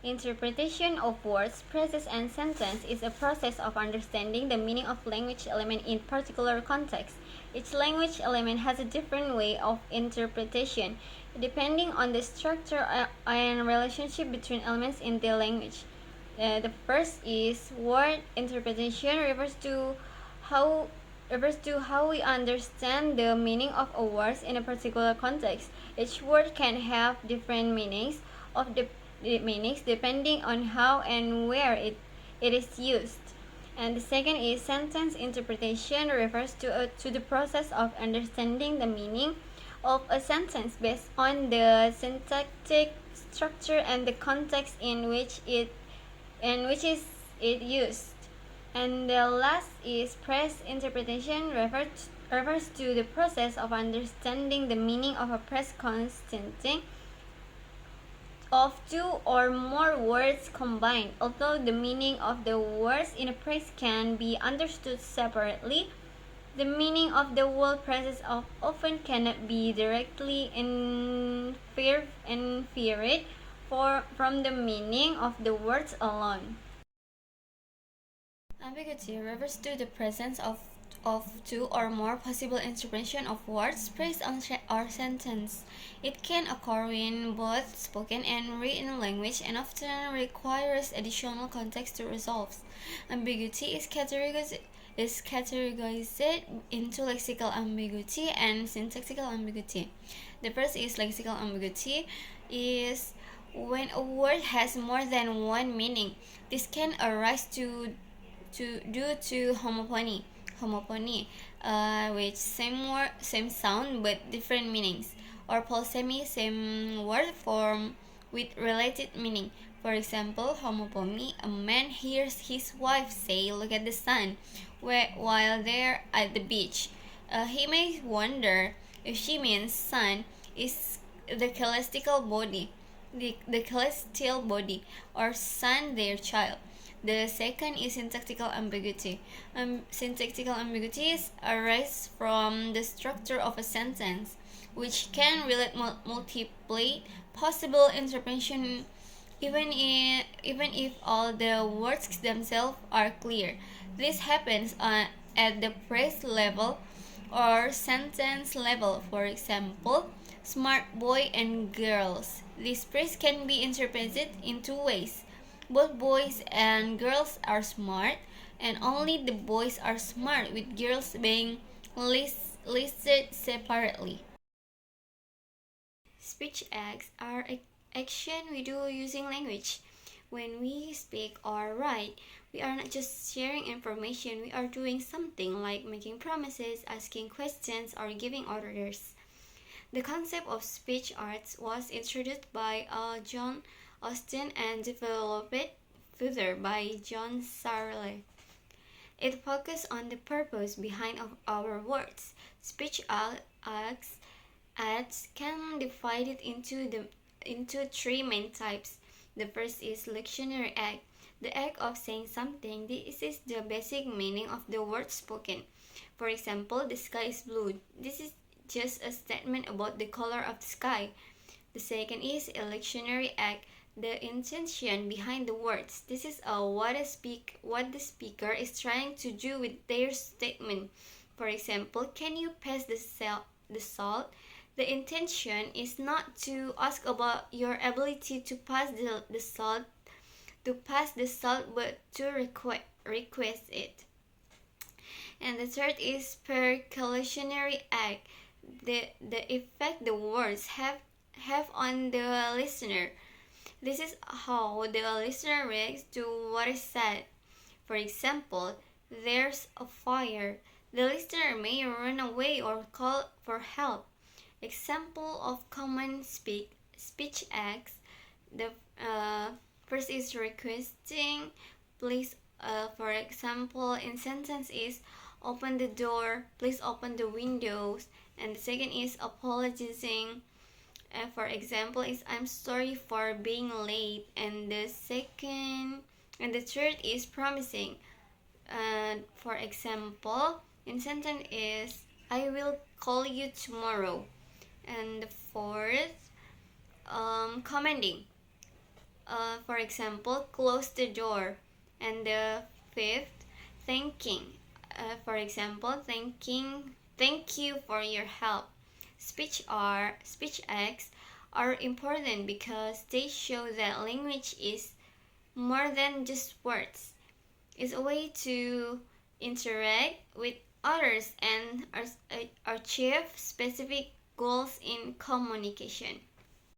Interpretation of words, phrases, and sentences is a process of understanding the meaning of language element in particular context. Each language element has a different way of interpretation, depending on the structure and relationship between elements in the language. The first is word interpretation how refers to how we understand the meaning of a word in a particular context. Each word can have different meanings of the meanings depending on how and where it is used. And the second is sentence interpretation refers to the process of understanding the meaning of a sentence based on the syntactic structure and the context in which is it used. And the last is phrase interpretation refers to the process of understanding the meaning of a phrase consisting of two or more words combined. Although the meaning of the words in a phrase can be understood separately, the meaning of the whole phrases often cannot be directly inferred from the meaning of the words alone. Ambiguity refers to the presence of two or more possible interpretations of words, phrase, or sentence. It can occur in both spoken and written language and often requires additional context to resolve. Ambiguity is categorized into lexical ambiguity and syntactical ambiguity. The first is lexical ambiguity is when a word has more than one meaning. This can arise due to homophony, which same sound but different meanings, or polysemy, same word form with related meaning. For example, homophony: a man hears his wife say, "Look at the sun," while they're at the beach. He may wonder if she means sun is the celestial body, the celestial body, or sun their child. The second is syntactical ambiguity. Syntactical ambiguities arise from the structure of a sentence, which can relate multiple possible interpretations even if all the words themselves are clear. This happens at the phrase level or sentence level. For example, smart boy and girls. This phrase can be interpreted in two ways. Both boys and girls are smart, and only the boys are smart, with girls being listed separately. Speech acts are action we do using language. When we speak or write, we are not just sharing information, we are doing something like making promises, asking questions, or giving orders. The concept of speech arts was introduced by John Austin and developed further by John Searle. It focuses on the purpose behind our words. Speech acts can be divided into three main types. The first is lectionary act, the act of saying something. This is the basic meaning of the word spoken. For example, the sky is blue. This is just a statement about the color of the sky. The second is a lectionary act, the intention behind the words. This is what the speaker is trying to do with their statement. For example, can you pass the salt? The intention is not to ask about your ability to pass the salt, but to request it. And the third is percussionary act, the effect the words have on the listener. This is how the listener reacts to what is said. For example, there's a fire. The listener may run away or call for help. Example of common speech acts. The first is requesting. Please, for example, in sentence is open the door. Please open the windows. And the second is apologizing. For example, is I'm sorry for being late. And the third is promising. For example, in sentence is I will call you tomorrow. And the fourth, commanding. For example, close the door. And the fifth, thanking. For example, thank you for your help. Speech acts are important because they show that language is more than just words. It's a way to interact with others and achieve specific goals in communication.